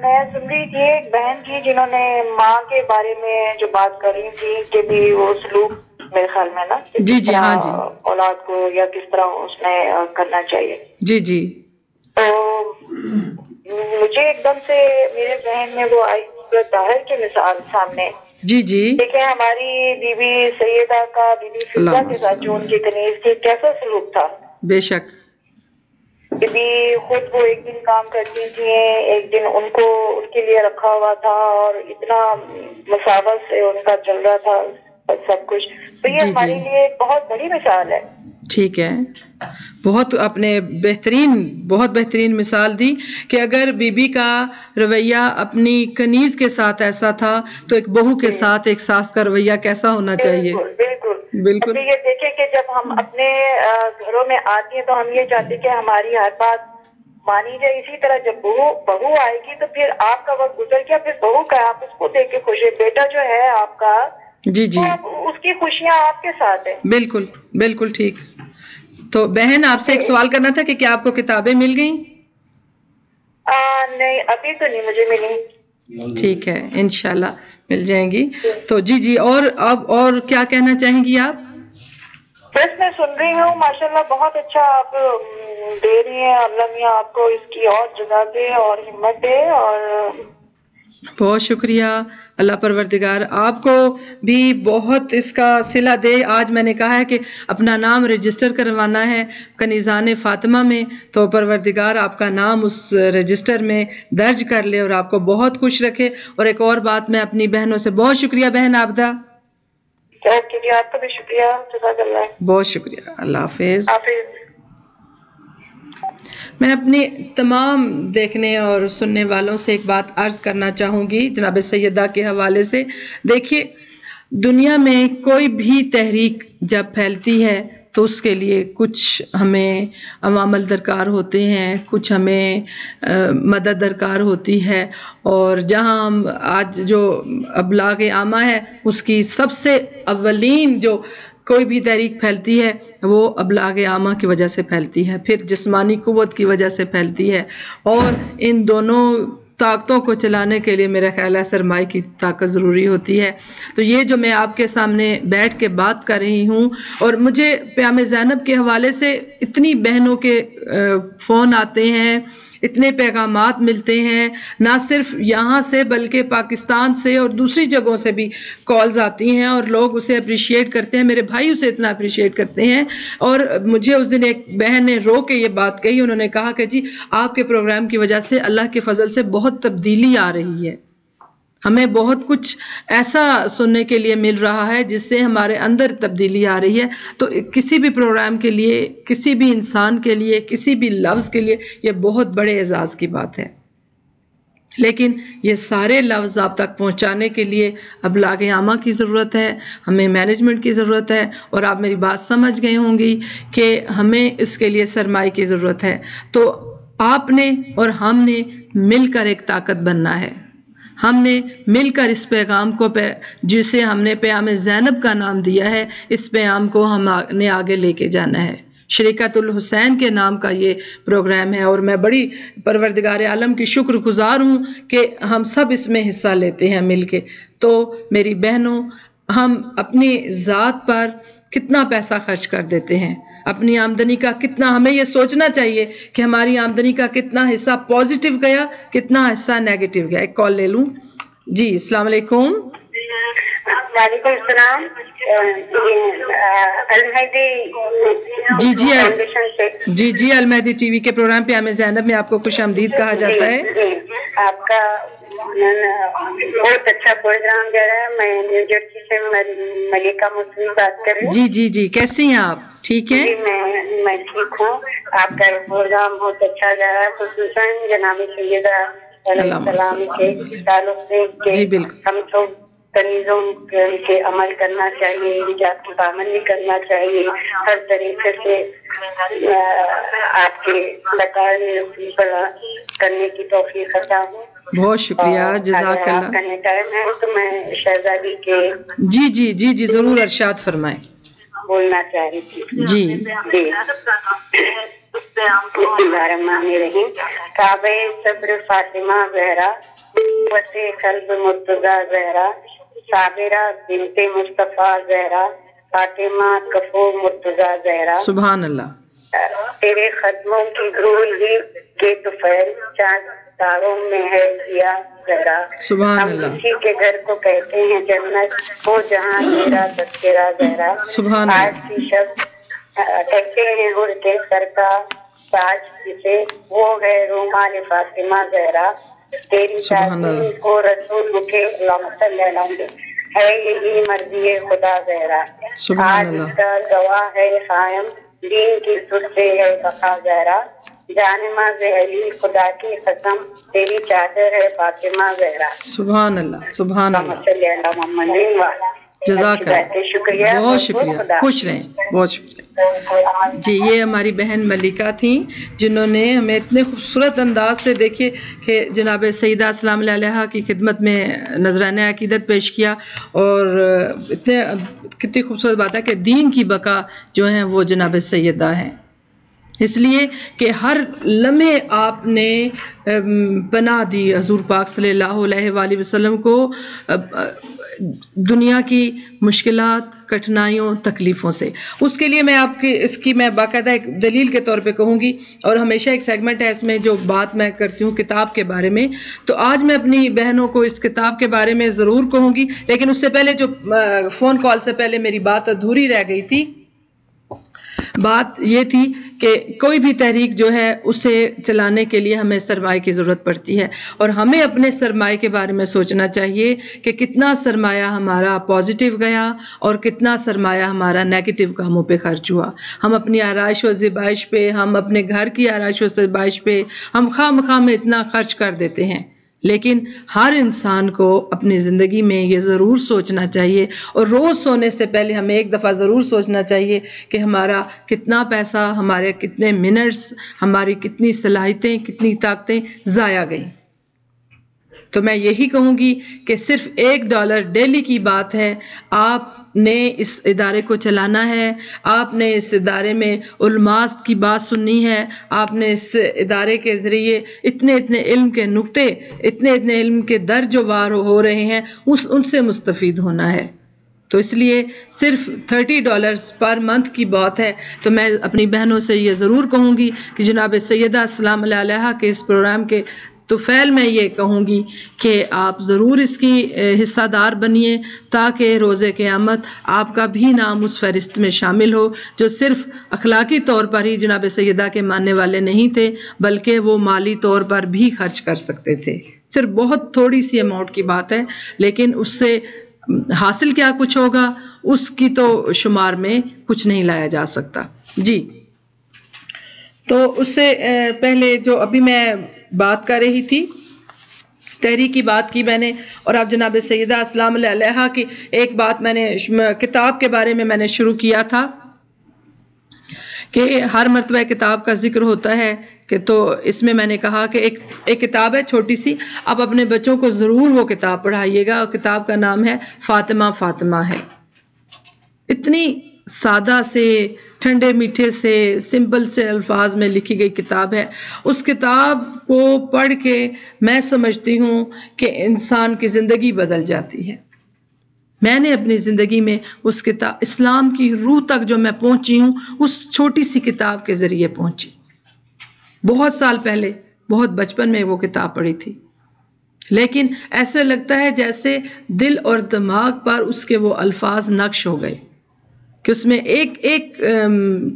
میں سن رہی تھی ایک بہن تھی جنہوں نے ماں کے بارے میں جو بات کر رہی تھی کہ بھی وہ سلوک میرے خیال میں نا جی ہاں جی، اولاد کو یا کس طرح اس میں کرنا چاہیے۔ جی تو مجھے ایک دم سے میرے ذہن میں وہ آئی طاہر کی مثال سامنے۔ جی دیکھیں ہماری بی بی سیدہ کا بی بی فضہ کے ساتھ جو ان کی کنیز تھی کیسا سلوک تھا۔ بے شک بی بی خود وہ ایک دن کام کرتی تھی، ایک دن ان کو ان کے لیے رکھا ہوا تھا، اور اتنا مساوات سے ان کا چل رہا تھا سب کچھ۔ تو یہ ہمارے لیے بہت بڑی مثال ہے۔ ٹھیک ہے، بہت اپنے بہت بہترین مثال دی کہ اگر بی بی کا رویہ اپنی کنیز کے ساتھ ایسا تھا تو ایک بہو کے ساتھ ایک ساس کا رویہ کیسا ہونا چاہیے۔ بالکل یہ دیکھیں کہ جب ہم اپنے گھروں میں آتی ہیں تو ہم یہ چاہتے ہیں کہ ہماری ہر بات مانی جائے، اسی طرح جب بہو آئے گی تو پھر آپ کا وقت گزر گیا، پھر بہو کا آپ اس کو دیکھ کے خوش ہے، بیٹا جو ہے آپ کا جی اس کی خوشیاں آپ کے ساتھ ہیں۔ بالکل ٹھیک۔ تو بہن آپ سے ایک سوال کرنا تھا کہ کیا آپ کو کتابیں مل گئیں؟ نہیں ابھی تو نہیں مجھے ملی۔ ٹھیک ہے، انشاءاللہ مل جائیں گی۔ تو جی اور کیا کہنا چاہیں گی آپ؟ بس میں سن رہی ہوں، ماشاءاللہ بہت اچھا آپ دے رہی ہیں، اللہ میاں آپ کو اس کی اور جگہ دے اور ہمت دے، اور بہت شکریہ، اللہ پروردگار آپ کو بھی بہت اس کا صلہ دے۔ آج میں نے کہا ہے کہ اپنا نام رجسٹر کروانا ہے کنیزان فاطمہ میں، تو پروردگار آپ کا نام اس رجسٹر میں درج کر لے اور آپ کو بہت خوش رکھے۔ اور ایک اور بات میں اپنی بہنوں سے بہت شکریہ بہن عابدہ، آپ کا بھی شکریہ، جزاک اللہ، بہت شکریہ، اللہ حافظ۔ میں اپنی تمام دیکھنے اور سننے والوں سے ایک بات عرض کرنا چاہوں گی جناب سیدہ کے حوالے سے۔ دیکھیے، دنیا میں کوئی بھی تحریک جب پھیلتی ہے تو اس کے لیے کچھ ہمیں عوامل درکار ہوتے ہیں، کچھ ہمیں مدد درکار ہوتی ہے، اور جہاں ہم آج جو ابلاغ عامہ ہے اس کی سب سے اولین جو کوئی بھی تحریک پھیلتی ہے وہ ابلاغ عامہ کی وجہ سے پھیلتی ہے، پھر جسمانی قوت کی وجہ سے پھیلتی ہے، اور ان دونوں طاقتوں کو چلانے کے لیے میرا خیال ہے سرمایہ کی طاقت ضروری ہوتی ہے۔ تو یہ جو میں آپ کے سامنے بیٹھ کے بات کر رہی ہوں، اور مجھے پیام زینب کے حوالے سے اتنی بہنوں کے فون آتے ہیں، اتنے پیغامات ملتے ہیں، نہ صرف یہاں سے بلکہ پاکستان سے اور دوسری جگہوں سے بھی کالز آتی ہیں، اور لوگ اسے اپریشیٹ کرتے ہیں، میرے بھائی اسے اتنا اپریشیٹ کرتے ہیں۔ اور مجھے اس دن ایک بہن نے رو کے یہ بات کہی، انہوں نے کہا کہ جی آپ کے پروگرام کی وجہ سے اللہ کے فضل سے بہت تبدیلی آ رہی ہے، ہمیں بہت کچھ ایسا سننے کے لیے مل رہا ہے جس سے ہمارے اندر تبدیلی آ رہی ہے۔ تو کسی بھی پروگرام کے لیے، کسی بھی انسان کے لیے، کسی بھی لفظ کے لیے یہ بہت بڑے اعزاز کی بات ہے، لیکن یہ سارے لفظ آپ تک پہنچانے کے لیے ابلاغ عامہ کی ضرورت ہے، ہمیں مینجمنٹ کی ضرورت ہے، اور آپ میری بات سمجھ گئے ہوں گی کہ ہمیں اس کے لیے سرمایہ کی ضرورت ہے۔ تو آپ نے اور ہم نے مل کر ایک طاقت بننا ہے، ہم نے مل کر اس پیغام کو جسے ہم نے پیام زینب کا نام دیا ہے، اس پیغام کو ہم نے آگے لے کے جانا ہے۔ شریکت الحسین کے نام کا یہ پروگرام ہے، اور میں بڑی پروردگار عالم کی شکر گزار ہوں کہ ہم سب اس میں حصہ لیتے ہیں مل کے۔ تو میری بہنوں، ہم اپنی ذات پر کتنا پیسہ خرچ کر دیتے ہیں، اپنی آمدنی کا کتنا، ہمیں یہ سوچنا چاہیے کہ ہماری آمدنی کا کتنا حصہ پازیٹیو گیا، کتنا حصہ نیگیٹو گیا۔ ایک کال لے لوں جی۔ السلام علیکم۔ وعلیکم السلام۔ جی المہدی ٹی وی کے پروگرام پیام زینب میں آپ کو خوش آمدید کہا جاتا ہے۔ آپ کا بہت اچھا پروگرام جا رہا ہے۔ میں نیو جرسی سے ملیکہ مسلم بات کر رہی ہوں۔ جی کیسی ہیں آپ؟ ٹھیک ہے؟ جی میں ٹھیک ہوں۔ آپ کا پروگرام بہت اچھا جا رہا ہے، خصوصاً جناب سیدہ علیہ السلام کے تعلق سے کہ ہم سب کنیزوں کے عمل کرنا چاہیے، حجاب کی پابندی کرنا چاہیے، ہر طریقے سے آپ کے بتائے کرنے کی توفیق عطا ہو۔ بہت شکریہ، جزاک اللہ۔ آپ کا ٹائم ہے تو میں شہزادی کے جی ضرور ارشاد فرمائیں۔ بولنا چاہ رہی تھی۔ جی بسم اللہ الرحمن الرحیم۔ کعبہ صبر فاطمہ زہرا، قوت قلب مرتضیٰ زہرا، صابرہ بنت مصطفیٰ زہرا، فاطمہ کفو مرتضیٰ زہرا۔ سبحان اللہ۔ تیرے قدموں کی دھول ہی کے طفیل چاند تاروں میں ہے کیا زہرا۔ سبحان ہم اللہ۔ کسی کے گھر کو کہتے ہیں جنت، وہ جہاں تیرا تذکرہ زہرا۔ سبحان آج اللہ۔ کی شب کہتے ہیں ہر کے سر کا تاج جسے، وہ ہے رومال فاطمہ زہرا۔ تیری تعظیم کو رسول کے اللہم صلی اللہ علیہ وسلم ہے یہی مرضی خدا زہرا۔ آج اس کا گواہ ہے قائم، دین کی سر سے ہے بقا زہرا۔ جانماں علی خدا کی قسم، تیری چادر ہے فاطمہ زہرا۔ سبحان اللہ، سبحان اللہ، صلی اللہ محمد۔ جزاک اللہ، شکریہ، بہت شکریہ، خوش رہیں، بہت شکریہ۔ جی یہ ہماری بہن ملیکہ تھیں جنہوں نے ہمیں اتنے خوبصورت انداز سے، دیکھیے کہ جناب سیدہ السلام علیہ کی خدمت میں نذرانہ عقیدت پیش کیا، اور کتنی خوبصورت بات ہے کہ دین کی بقا جو ہیں وہ جناب سیدہ ہیں، اس لیے کہ ہر لمحے آپ نے پناہ دی حضور پاک صلی اللہ علیہ وآلہ وسلم کو دنیا کی مشکلات، کٹھنائیوں، تکلیفوں سے. اس کے لیے میں آپ کی اس کی میں باقاعدہ ایک دلیل کے طور پہ کہوں گی، اور ہمیشہ ایک سیگمنٹ ہے اس میں جو بات میں کرتی ہوں کتاب کے بارے میں. تو آج میں اپنی بہنوں کو اس کتاب کے بارے میں ضرور کہوں گی، لیکن اس سے پہلے جو فون کال سے پہلے میری بات ادھوری رہ گئی تھی، بات یہ تھی کہ کوئی بھی تحریک جو ہے اسے چلانے کے لیے ہمیں سرمایہ کی ضرورت پڑتی ہے، اور ہمیں اپنے سرمایہ کے بارے میں سوچنا چاہیے کہ کتنا سرمایہ ہمارا پازیٹیو گیا اور کتنا سرمایہ ہمارا نیگیٹیو کاموں پہ خرچ ہوا. ہم اپنی آرائش و زیبائش پہ، ہم اپنے گھر کی آرائش و زیبائش پہ ہم خواہ مخواہ میں اتنا خرچ کر دیتے ہیں، لیکن ہر انسان کو اپنی زندگی میں یہ ضرور سوچنا چاہیے، اور روز سونے سے پہلے ہمیں ایک دفعہ ضرور سوچنا چاہیے کہ ہمارا کتنا پیسہ، ہمارے کتنے منٹس، ہماری کتنی صلاحیتیں، کتنی طاقتیں ضائع گئیں. تو میں یہی کہوں گی کہ صرف $1 ڈیلی کی بات ہے. آپ نے اس ادارے کو چلانا ہے، آپ نے اس ادارے میں علماء کی بات سننی ہے، آپ نے اس ادارے کے ذریعے اتنے علم کے نقطے، اتنے علم کے در جو وار ہو رہے ہیں ان سے مستفید ہونا ہے. تو اس لیے صرف $30 پر منتھ کی بات ہے. تو میں اپنی بہنوں سے یہ ضرور کہوں گی کہ جناب سیدہ السلام علیہا کے اس پروگرام کے توفیل میں یہ کہوں گی کہ آپ ضرور اس کی حصہ دار بنیے، تاکہ روز قیامت آپ کا بھی نام اس فہرست میں شامل ہو جو صرف اخلاقی طور پر ہی جناب سیدہ کے ماننے والے نہیں تھے، بلکہ وہ مالی طور پر بھی خرچ کر سکتے تھے. صرف بہت تھوڑی سی اماؤنٹ کی بات ہے، لیکن اس سے حاصل کیا کچھ ہوگا اس کی تو شمار میں کچھ نہیں لایا جا سکتا. جی، تو اس سے پہلے جو ابھی میں بات کر رہی تھی، تحریک کی بات کی میں نے، اور اب جناب سیدہ السلام علیہا کی ایک بات میں نے کتاب کے بارے میں نے شروع کیا تھا کہ ہر مرتبہ کتاب کا ذکر ہوتا ہے کہ تو اس میں میں نے کہا کہ ایک کتاب ہے چھوٹی سی، آپ اپنے بچوں کو ضرور وہ کتاب پڑھائیے گا، اور کتاب کا نام ہے فاطمہ فاطمہ ہے. اتنی سادہ سے، ٹھنڈے میٹھے سے، سمپل سے الفاظ میں لکھی گئی کتاب ہے. اس کتاب کو پڑھ کے میں سمجھتی ہوں کہ انسان کی زندگی بدل جاتی ہے. میں نے اپنی زندگی میں اس کتاب، اسلام کی روح تک جو میں پہنچی ہوں اس چھوٹی سی کتاب کے ذریعے پہنچی. بہت سال پہلے، بہت بچپن میں وہ کتاب پڑھی تھی، لیکن ایسے لگتا ہے جیسے دل اور دماغ پر اس کے وہ الفاظ نقش ہو گئے کہ اس میں ایک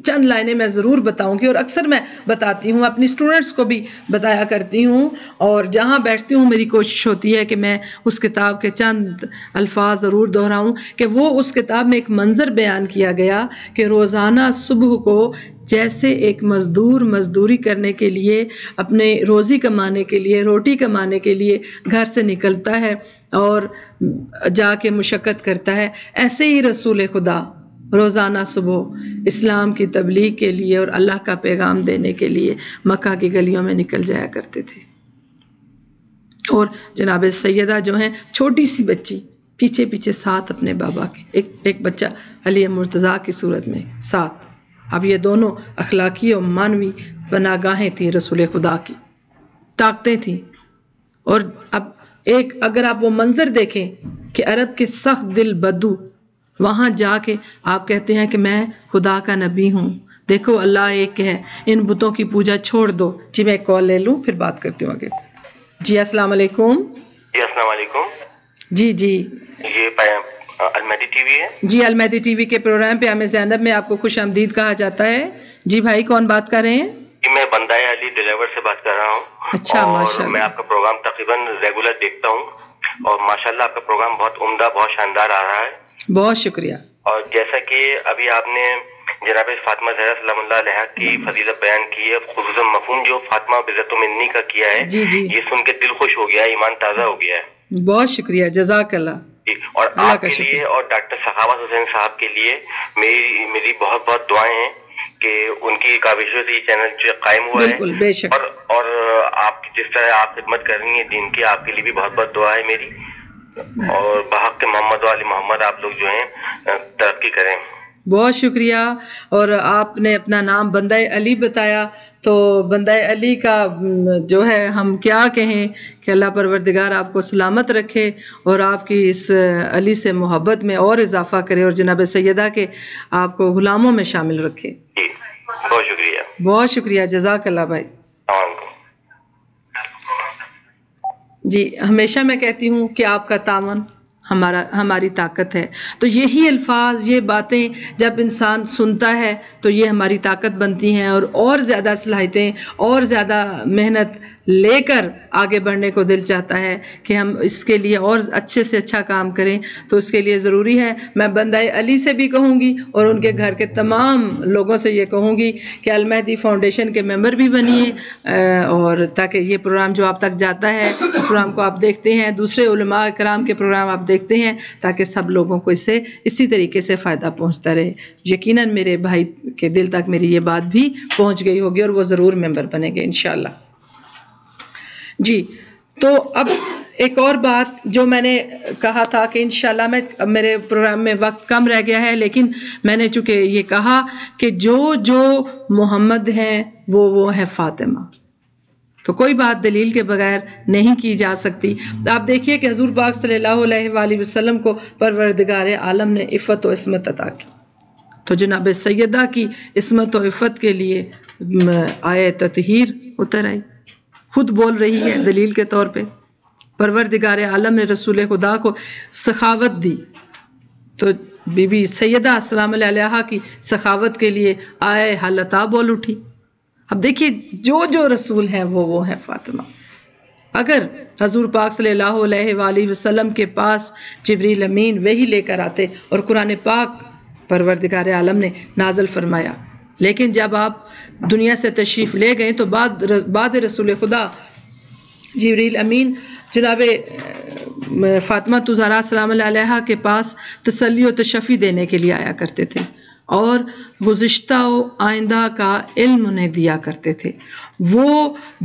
چند لائنیں میں ضرور بتاؤں گی، اور اکثر میں بتاتی ہوں، اپنی اسٹوڈنٹس کو بھی بتایا کرتی ہوں، اور جہاں بیٹھتی ہوں میری کوشش ہوتی ہے کہ میں اس کتاب کے چند الفاظ ضرور دہراؤں. کہ وہ اس کتاب میں ایک منظر بیان کیا گیا کہ روزانہ صبح کو جیسے ایک مزدور مزدوری کرنے کے لیے، اپنے روزی کمانے کے لیے، روٹی کمانے کے لیے گھر سے نکلتا ہے اور جا کے مشقت کرتا ہے، ایسے ہی رسول خدا روزانہ صبح اسلام کی تبلیغ کے لیے اور اللہ کا پیغام دینے کے لیے مکہ کی گلیوں میں نکل جایا کرتے تھے. اور جناب سیدہ جو ہیں، چھوٹی سی بچی پیچھے پیچھے ساتھ اپنے بابا کے، ایک بچہ علی مرتضیٰ کی صورت میں ساتھ. اب یہ دونوں اخلاقی اور معنوی پناہگاہیں تھیں رسول خدا کی، طاقتیں تھیں. اور اب اگر آپ وہ منظر دیکھیں کہ عرب کے سخت دل بدو وہاں جا کے آپ کہتے ہیں کہ میں خدا کا نبی ہوں، دیکھو اللہ ایک ہے، ان بتوں کی پوجا چھوڑ دو. جی میں ایک کال لے لوں پھر بات کرتی ہوں آگے. جی السلام علیکم. جی السلام علیکم. جی یہ المہدی ٹی وی ہے؟ جی المہدی ٹی وی کے پروگرام پہ ہمیں زینب میں آپ کو خوش آمدید کہا جاتا ہے. جی بھائی کون بات کر رہے ہیں؟ جی میں بندائے علی ڈیلیور سے بات کر رہا ہوں. اچھا ماشاء اللہ. میں آپ کا پروگرام تقریباً ریگولر دیکھتا ہوں، اور ماشاءاللہ آپ کا پروگرام بہت عمدہ، بہت شاندار آ رہا ہے. بہت شکریہ. اور جیسا کہ ابھی آپ نے جناب فاطمہ زہرا سلام اللہ علیہا کی فضیلت بیان کی ہے، خصوصاً مفہوم جو فاطمہ بذات منی کا کیا ہے، یہ سن کے دل خوش ہو گیا ہے، ایمان تازہ ہو گیا ہے. بہت شکریہ، جزاک اللہ. اور آپ کے لیے اور ڈاکٹر سخاوت حسین صاحب کے لیے میری بہت بہت دعائیں ہیں کہ ان کی کاوشوں سے یہ چینل جو قائم ہوا ہے. بے شک. اور آپ جس طرح آپ خدمت کر رہی ہیں دین کی، آپ کے لیے بھی بہت بہت دعا ہے میری. اور بحق محمد و علی محمد آپ لوگ جو ہیں ترقی کریں. بہت شکریہ. اور آپ نے اپنا نام بندہ علی بتایا، تو بندہ علی کا جو ہے ہم کیا کہیں کہ اللہ پروردگار آپ کو سلامت رکھے اور آپ کی اس علی سے محبت میں اور اضافہ کرے اور جناب سیدہ کے آپ کو غلاموں میں شامل رکھے. بہت شکریہ. بہت شکریہ. جزاک اللہ بھائی. جی ہمیشہ میں کہتی ہوں کہ آپ کا تعاون ہماری طاقت ہے. تو یہی الفاظ، یہ باتیں جب انسان سنتا ہے تو یہ ہماری طاقت بنتی ہیں اور زیادہ صلاحیتیں اور زیادہ محنت لے کر آگے بڑھنے کو دل چاہتا ہے کہ ہم اس کے لیے اور اچھے سے اچھا کام کریں. تو اس کے لیے ضروری ہے، میں بندہ علی سے بھی کہوں گی اور ان کے گھر کے تمام لوگوں سے یہ کہوں گی کہ المہدی فاؤنڈیشن کے ممبر بھی بنیے، اور تاکہ یہ پروگرام جو آپ تک جاتا ہے، اس پروگرام کو آپ دیکھتے ہیں، دوسرے علماء کرام کے پروگرام آپ دیکھتے ہیں، تاکہ سب لوگوں کو اس سے اسی طریقے سے فائدہ پہنچتا رہے. یقیناً میرے بھائی کے دل تک میری یہ بات بھی پہنچ گئی ہوگی اور وہ ضرور ممبر بنیں گے انشاءاللہ. جی تو اب ایک اور بات جو میں نے کہا تھا کہ انشاءاللہ میرے پروگرام میں وقت کم رہ گیا ہے، لیکن میں نے چونکہ یہ کہا کہ جو محمد ہیں وہ ہے فاطمہ، تو کوئی بات دلیل کے بغیر نہیں کی جا سکتی. آپ دیکھیے کہ حضور پاک صلی اللہ علیہ وآلہ وسلم کو پروردگار عالم نے عفت و عصمت عطا کی، تو جناب سیدہ کی عصمت و عفت کے لیے آیہ تطہیر اتر آئی، خود بول رہی ہے دلیل کے طور پہ. پروردگار عالم نے رسول خدا کو سخاوت دی، تو بی بی سیدہ السلام علیہا کی سخاوت کے لیے آئے حالتا بول اٹھی. اب دیکھیے جو رسول ہیں وہ ہے فاطمہ. اگر حضور پاک صلی اللہ علیہ وآلہ وسلم کے پاس جبریل امین وہی لے کر آتے اور قرآن پاک پروردگار عالم نے نازل فرمایا، لیکن جب آپ دنیا سے تشریف لے گئے تو بعد رسول خدا جبریل امین جناب فاطمہ زہرا السلام علیہا کے پاس تسلی و تشفی دینے کے لیے آیا کرتے تھے اور گزشتہ و آئندہ کا علم انہیں دیا کرتے تھے. وہ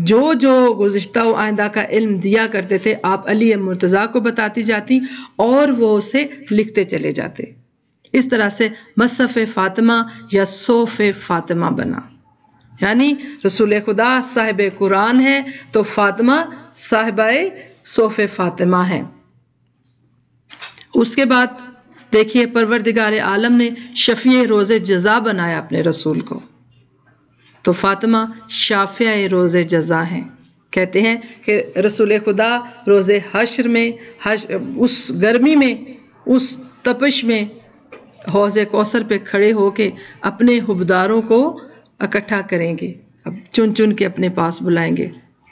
جو گزشتہ و آئندہ کا علم دیا کرتے تھے آپ علی مرتضیٰ کو بتاتی جاتی اور وہ اسے لکھتے چلے جاتے. اس طرح سے مصحف فاطمہ یا صوف فاطمہ بنا، یعنی رسول خدا صاحب قرآن ہے تو فاطمہ صاحبہ صوف فاطمہ ہے. اس کے بعد دیکھیے پروردگار عالم نے شفیع روز جزا بنایا اپنے رسول کو، تو فاطمہ شافعہ روز جزا ہیں. کہتے ہیں کہ رسول خدا روز حشر میں اس گرمی میں اس تپش میں حوض کوثر پہ کھڑے ہو کے اپنے حبداروں کو اکٹھا کریں گے، اب چن کے اپنے پاس بلائیں گے.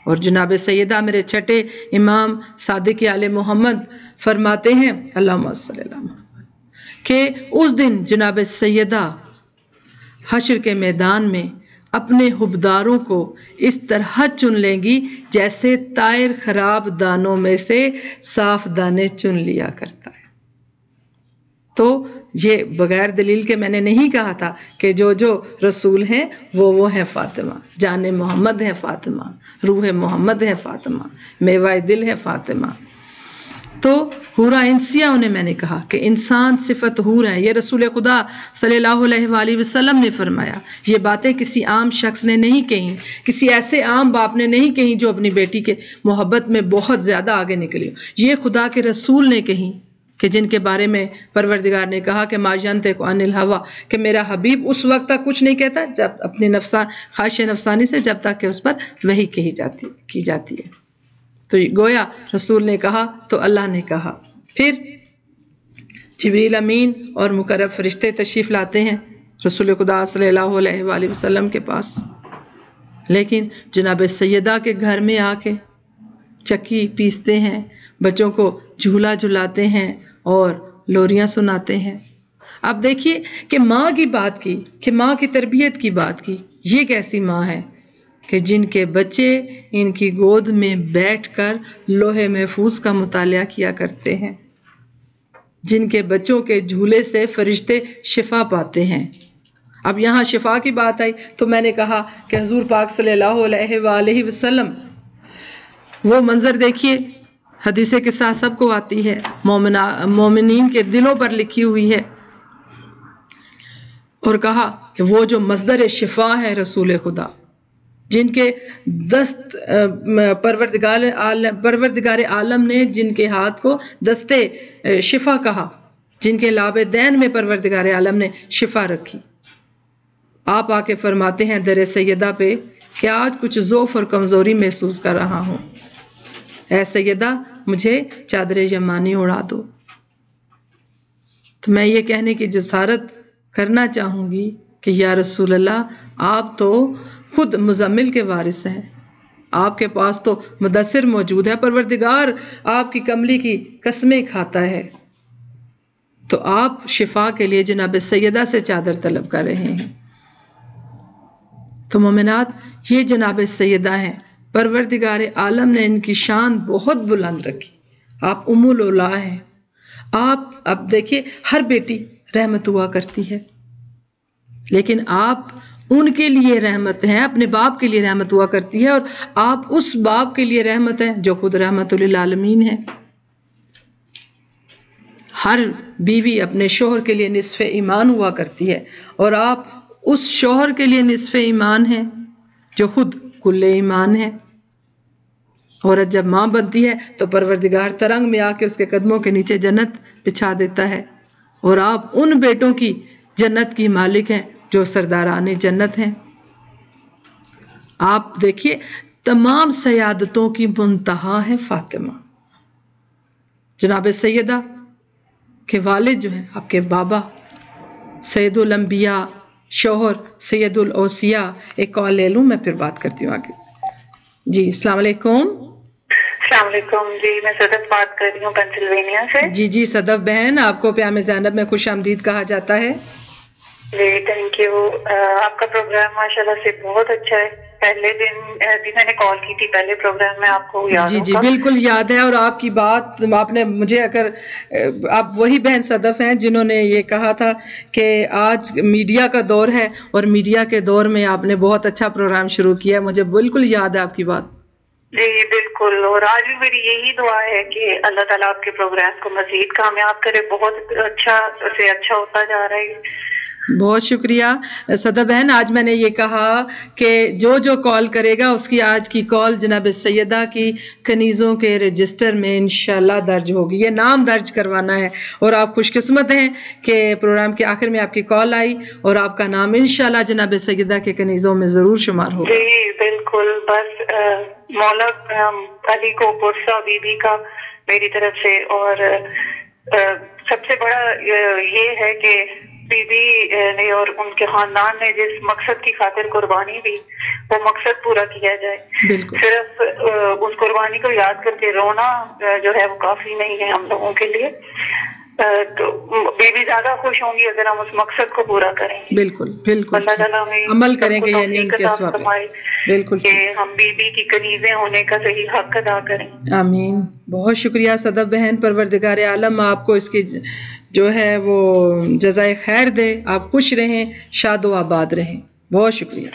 اور جناب سیدہ میرے چھٹے امام صادق آل محمد فرماتے ہیں اللہم صلی اللہ علیہ وسلم کہ اس دن جناب سیدہ حشر کے میدان میں اپنے حبداروں کو اس طرح چن لیں گی جیسے طائر خراب دانوں میں سے صاف دانے چن لیا کرتا ہے. تو یہ بغیر دلیل کے میں نے نہیں کہا تھا کہ جو رسول ہیں وہ ہیں فاطمہ، جان محمد ہے فاطمہ، روح محمد ہے فاطمہ، میوہ دل ہے فاطمہ. تو حورا انسیہ انہیں میں نے کہا کہ انسان صفت حور ہے، یہ رسول خدا صلی اللہ علیہ وآلہ وسلم نے فرمایا. یہ باتیں کسی عام شخص نے نہیں کہیں، کسی ایسے عام باپ نے نہیں کہیں جو اپنی بیٹی کے محبت میں بہت زیادہ آگے نکلی. یہ خدا کے رسول نے کہیں کہ جن کے بارے میں پروردگار نے کہا کہ ما ینطق عن الہوی، کہ میرا حبیب اس وقت تک کچھ نہیں کہتا جب اپنے خواہش نفسانی سے جب تک کہ اس پر وحی کی جاتی ہے. تو گویا رسول نے کہا تو اللہ نے کہا. پھر جبریل امین اور مقرب فرشتے تشریف لاتے ہیں رسول خدا صلی اللہ علیہ وآلہ وسلم کے پاس، لیکن جناب سیدہ کے گھر میں آ کے چکی پیستے ہیں، بچوں کو جھولا جھلاتے ہیں اور لوریاں سناتے ہیں. اب دیکھیے کہ ماں کی بات کی، کہ ماں کی تربیت کی بات کی. یہ کیسی ماں ہے کہ جن کے بچے ان کی گود میں بیٹھ کر لوح محفوظ کا مطالعہ کیا کرتے ہیں، جن کے بچوں کے جھولے سے فرشتے شفا پاتے ہیں. اب یہاں شفا کی بات آئی تو میں نے کہا کہ حضور پاک صلی اللہ علیہ وآلہ وسلم، وہ منظر دیکھیے، حدیث کے ساتھ سب کو آتی ہے، مومنین کے دلوں پر لکھی ہوئی ہے اور کہا کہ وہ جو مصدر شفا ہے رسول خدا، جن کے دست پروردگار عالم نے جن کے ہاتھ کو دستے شفا کہا، جن کے لاب دین میں پروردگار عالم نے شفا رکھی، آپ آ کے فرماتے ہیں در سیدہ پہ کہ آج کچھ ضعف اور کمزوری محسوس کر رہا ہوں، اے سیدہ مجھے چادر یمانی اڑا دو۔ تو میں یہ کہنے کی جسارت کرنا چاہوں گی کہ یا رسول اللہ، آپ تو خود مزمل کے وارث ہیں، آپ کے پاس تو مدثر موجود ہے، پروردگار آپ کی کملی کی قسمیں کھاتا ہے، تو آپ شفا کے لیے جناب سیدہ سے چادر طلب کر رہے ہیں۔ تو مومنات، یہ جناب سیدہ ہیں، پروردگار عالم نے ان کی شان بہت بلند رکھی، آپ ام الاولیاء ہیں۔ آپ اب دیکھیے، ہر بیٹی رحمت ہوا کرتی ہے، لیکن آپ ان کے لیے رحمت ہیں، اپنے باپ کے لیے رحمت ہوا کرتی ہے، اور آپ اس باپ کے لیے رحمت ہیں جو خود رحمت للعالمین ہے۔ ہر بیوی اپنے شوہر کے لیے نصف ایمان ہوا کرتی ہے، اور آپ اس شوہر کے لیے نصف ایمان ہیں جو خود کل ایمان ہے۔ عورت جب ماں بنتی ہے تو پروردگار ترنگ میں آ کے اس کے قدموں کے نیچے جنت بچھا دیتا ہے، اور آپ ان بیٹوں کی جنت کی مالک ہیں جو سرداران جنت ہیں۔ آپ دیکھیے، تمام سیادتوں کی منتہا ہے فاطمہ۔ جناب سیدہ کے والد جو ہیں، آپ کے بابا سید الانبیاء، شوہر سید الاوصیاء۔ ایک کال لے لوں، میں پھر بات کرتی ہوں آگے۔ جی السلام علیکم۔ السلام علیکم جی، میں صدف بات کر رہی ہوں پینسلوینیا سے۔ جی صدف بہن، آپ کو پیام زینب میں خوش آمدید کہا جاتا ہے۔ جی تھینک یو، آپ کا پروگرام ماشاءاللہ سے بہت اچھا ہے۔ پہلے دن بھی میں نے کال کی تھی، پہلے پروگرام میں، آپ کو یاد ہوگا؟ جی بالکل یاد ہے، اور آپ کی بات آپ نے مجھے، اگر آپ وہی بہن صدف ہیں جنہوں نے یہ کہا تھا کہ آج میڈیا کا دور ہے، اور میڈیا کے دور میں آپ نے بہت اچھا پروگرام شروع کیا، مجھے بالکل یاد ہے آپ کی بات۔ جی بالکل، اور آج بھی میری یہی دعا ہے کہ اللہ تعالیٰ آپ کے پروگرام کو مزید کامیاب کرے، بہت اچھا سے اچھا ہوتا جا رہا ہے۔ بہت شکریہ صدف بہن۔ آج میں نے یہ کہا کہ جو کال کرے گا اس کی آج کی کال جناب سیدہ کی کنیزوں کے رجسٹر میں انشاءاللہ درج ہوگی، یہ نام درج کروانا ہے، اور آپ خوش قسمت ہیں کہ پروگرام کے آخر میں آپ کی کال آئی اور آپ کا نام انشاءاللہ جناب سیدہ کے کنیزوں میں ضرور شمار ہوگا۔ جی بالکل، بس مولا علی کو پرسا بی بی کا میری طرف سے، اور سب سے بڑا یہ ہے کہ بی بی نے اور ان کے خاندان نے جس مقصد کی خاطر قربانی دی، وہ مقصد پورا کیا جائے۔ صرف اس قربانی کو یاد کر کے رونا جو ہے وہ کافی نہیں ہے ہم لوگوں کے لیے، تو بی بی زیادہ خوش ہوں گی اگر ہم اس مقصد کو پورا کریں۔ بالکل بالکل، اللہ تعالیٰ ہمیں عمل کریں گے، یعنی ان کے سواب بالکل، کہ ہم بی بی کی کنیزیں ہونے کا صحیح حق ادا کریں۔ آمین۔ بہت شکریہ صدف بہن، پروردگار عالم آپ کو اس کی جو ہے وہ جزائے خیر دے، آپ خوش رہیں، شاد و آباد رہیں۔ بہت شکریہ۔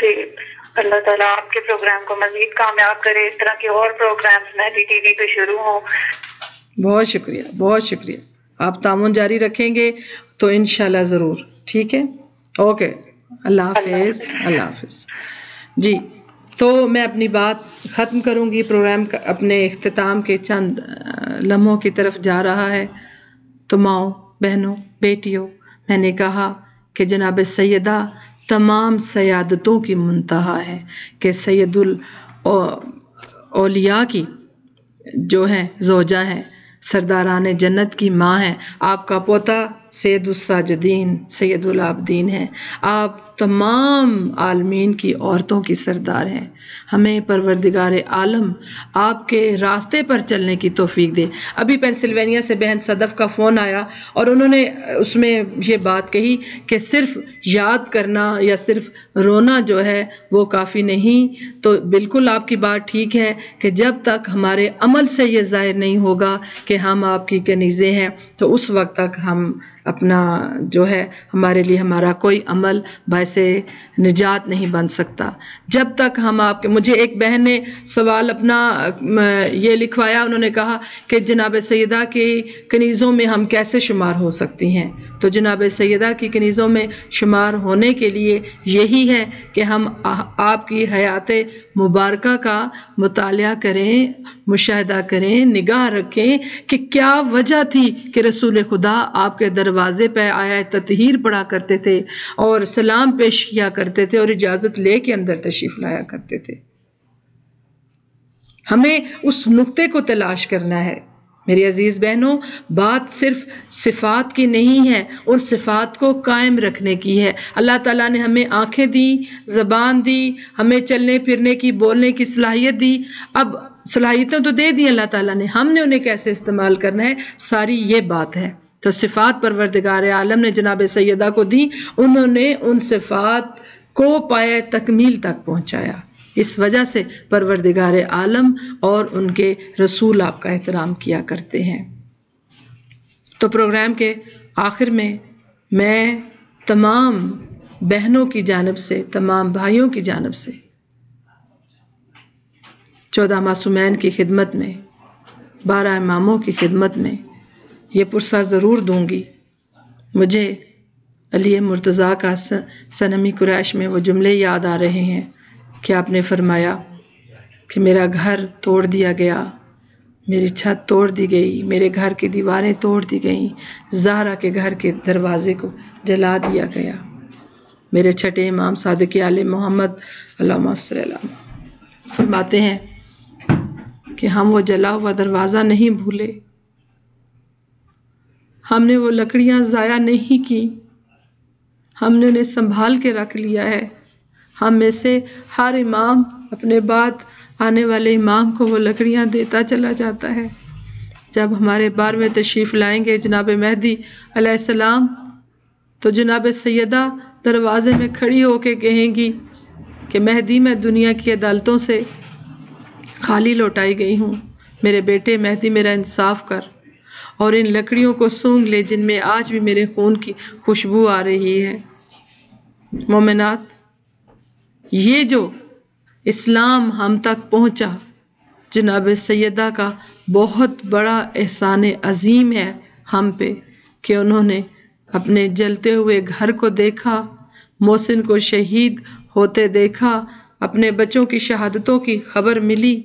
اللہ تعالیٰ آپ کے پروگرام کو مزید کامیاب کرے، اس طرح کے اور پروگرامز مہدی ٹی وی پہ شروع ہوں۔ بہت شکریہ، بہت شکریہ۔ آپ تعاون جاری رکھیں گے تو انشاءاللہ ضرور، ٹھیک ہے؟ اوکے، اللہ حافظ، اللہ حافظ۔ جی تو میں اپنی بات ختم کروں گی، پروگرام کا اپنے اختتام کے چند لمحوں کی طرف جا رہا ہے۔ تو ماؤں، بہنوں، بیٹیوں، میں نے کہا کہ جناب سیدہ تمام سیادتوں کی منتہا ہے، کہ سید الاولیاء کی جو ہیں زوجہ ہیں، سرداران جنت کی ماں ہیں، آپ کا پوتا سید الساجدین سید العابدین ہے، آپ تمام عالمین کی عورتوں کی سردار ہیں۔ ہمیں پروردگار عالم آپ کے راستے پر چلنے کی توفیق دے۔ ابھی پینسلوینیا سے بہن صدف کا فون آیا، اور انہوں نے اس میں یہ بات کہی کہ صرف یاد کرنا یا صرف رونا جو ہے وہ کافی نہیں۔ تو بالکل آپ کی بات ٹھیک ہے کہ جب تک ہمارے عمل سے یہ ظاہر نہیں ہوگا کہ ہم آپ کی کنیزیں ہیں، تو اس وقت تک ہم اپنا جو ہے ہمارے لیے ہمارا کوئی عمل باعث نجات نہیں بن سکتا۔ جب تک ہم آپ کے، مجھے ایک بہن نے سوال اپنا یہ لکھوایا، انہوں نے کہا کہ جناب سیدہ کی کنیزوں میں ہم کیسے شمار ہو سکتی ہیں؟ تو جناب سیدہ کی کنیزوں میں شمار ہونے کے لیے یہی ہے کہ ہم آپ کی حیات مبارکہ کا مطالعہ کریں، مشاہدہ کریں، نگاہ رکھیں کہ کیا وجہ تھی کہ رسول خدا آپ کے دروازے پہ آیت تطہیر پڑھا کرتے تھے اور سلام پیش کیا کرتے تھے اور اجازت لے کے اندر تشریف لایا کرتے تھے۔ ہمیں اس نقطے کو تلاش کرنا ہے۔ میری عزیز بہنوں، بات صرف صفات کی نہیں ہے، اور صفات کو قائم رکھنے کی ہے۔ اللہ تعالیٰ نے ہمیں آنکھیں دی، زبان دی، ہمیں چلنے پھرنے کی، بولنے کی صلاحیت دی۔ اب صلاحیتیں تو دے دی اللہ تعالیٰ نے، ہم نے انہیں کیسے استعمال کرنا ہے، ساری یہ بات ہے۔ تو صفات پروردگار عالم نے جناب سیدہ کو دی، انہوں نے ان صفات کو پائے تکمیل تک پہنچایا۔ اس وجہ سے پروردگار عالم اور ان کے رسول آپ کا احترام کیا کرتے ہیں۔ تو پروگرام کے آخر میں تمام بہنوں کی جانب سے، تمام بھائیوں کی جانب سے 14 معصومین کی خدمت میں، 12 اماموں کی خدمت میں یہ پرسہ ضرور دوں گی۔ مجھے علی مرتضیٰ کا صنمی قریش میں وہ جملے یاد آ رہے ہیں کہ آپ نے فرمایا کہ میرا گھر توڑ دیا گیا، میری چھت توڑ دی گئی، میرے گھر کی دیواریں توڑ دی گئیں، زہرا کے گھر کے دروازے کو جلا دیا گیا۔ میرے چھٹے امام صادق آل محمد اللہم صلی اللہ علیہ وسلم فرماتے ہیں کہ ہم وہ جلا ہوا دروازہ نہیں بھولے، ہم نے وہ لکڑیاں ضائع نہیں کی، ہم نے انہیں سنبھال کے رکھ لیا ہے۔ ہم میں سے ہر امام اپنے بعد آنے والے امام کو وہ لکڑیاں دیتا چلا جاتا ہے۔ جب ہمارے بار میں تشریف لائیں گے جناب مہدی علیہ السلام، تو جناب سیدہ دروازے میں کھڑی ہو کے کہیں گی کہ مہدی، میں دنیا کی عدالتوں سے خالی لوٹائی گئی ہوں، میرے بیٹے مہدی میرا انصاف کر، اور ان لکڑیوں کو سونگ لے جن میں آج بھی میرے خون کی خوشبو آ رہی ہے۔ مومنات، یہ جو اسلام ہم تک پہنچا، جناب سیدہ کا بہت بڑا احسان عظیم ہے ہم پہ کہ انہوں نے اپنے جلتے ہوئے گھر کو دیکھا، محسن کو شہید ہوتے دیکھا، اپنے بچوں کی شہادتوں کی خبر ملی،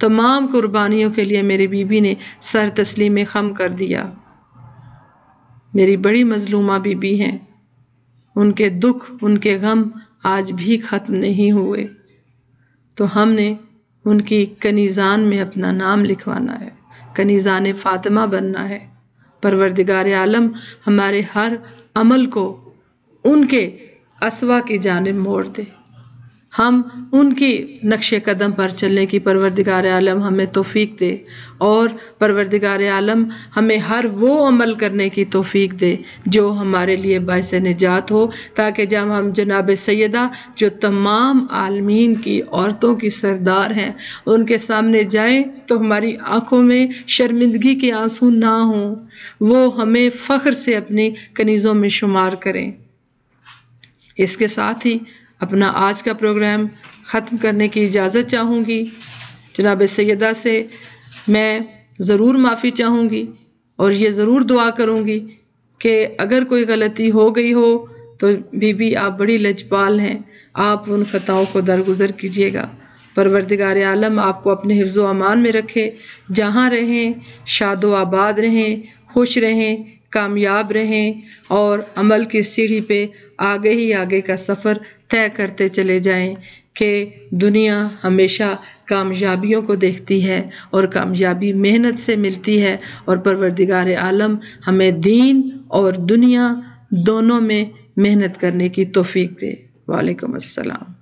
تمام قربانیوں کے لیے میری بیوی نے سر تسلیم خم کر دیا۔ میری بڑی مظلومہ بیوی ہیں، ان کے دکھ، ان کے غم آج بھی ختم نہیں ہوئے، تو ہم نے ان کی کنیزان میں اپنا نام لکھوانا ہے، کنیزان فاطمہ بننا ہے۔ پروردگار عالم ہمارے ہر عمل کو ان کے اسوا کی جانب موڑ دے، ہم ان کی نقش قدم پر چلنے کی پروردگار عالم ہمیں توفیق دے، اور پروردگار عالم ہمیں ہر وہ عمل کرنے کی توفیق دے جو ہمارے لیے باعث نجات ہو، تاکہ جب ہم جناب سیدہ جو تمام عالمین کی عورتوں کی سردار ہیں ان کے سامنے جائیں تو ہماری آنکھوں میں شرمندگی کے آنسو نہ ہوں، وہ ہمیں فخر سے اپنی کنیزوں میں شمار کریں۔ اس کے ساتھ ہی اپنا آج کا پروگرام ختم کرنے کی اجازت چاہوں گی۔ جناب سیدہ سے میں ضرور معافی چاہوں گی، اور یہ ضرور دعا کروں گی کہ اگر کوئی غلطی ہو گئی ہو تو بی بی آپ بڑی لجپال ہیں، آپ ان خطاؤں کو درگزر کیجیے گا۔ پروردگار عالم آپ کو اپنے حفظ و امان میں رکھے، جہاں رہیں شاد و آباد رہیں، خوش رہیں، کامیاب رہیں، اور عمل کی سیڑھی پہ آگے ہی آگے کا سفر طے کرتے چلے جائیں کہ دنیا ہمیشہ کامیابیوں کو دیکھتی ہے، اور کامیابی محنت سے ملتی ہے، اور پروردگار عالم ہمیں دین اور دنیا دونوں میں محنت کرنے کی توفیق دے۔ وعلیکم السلام۔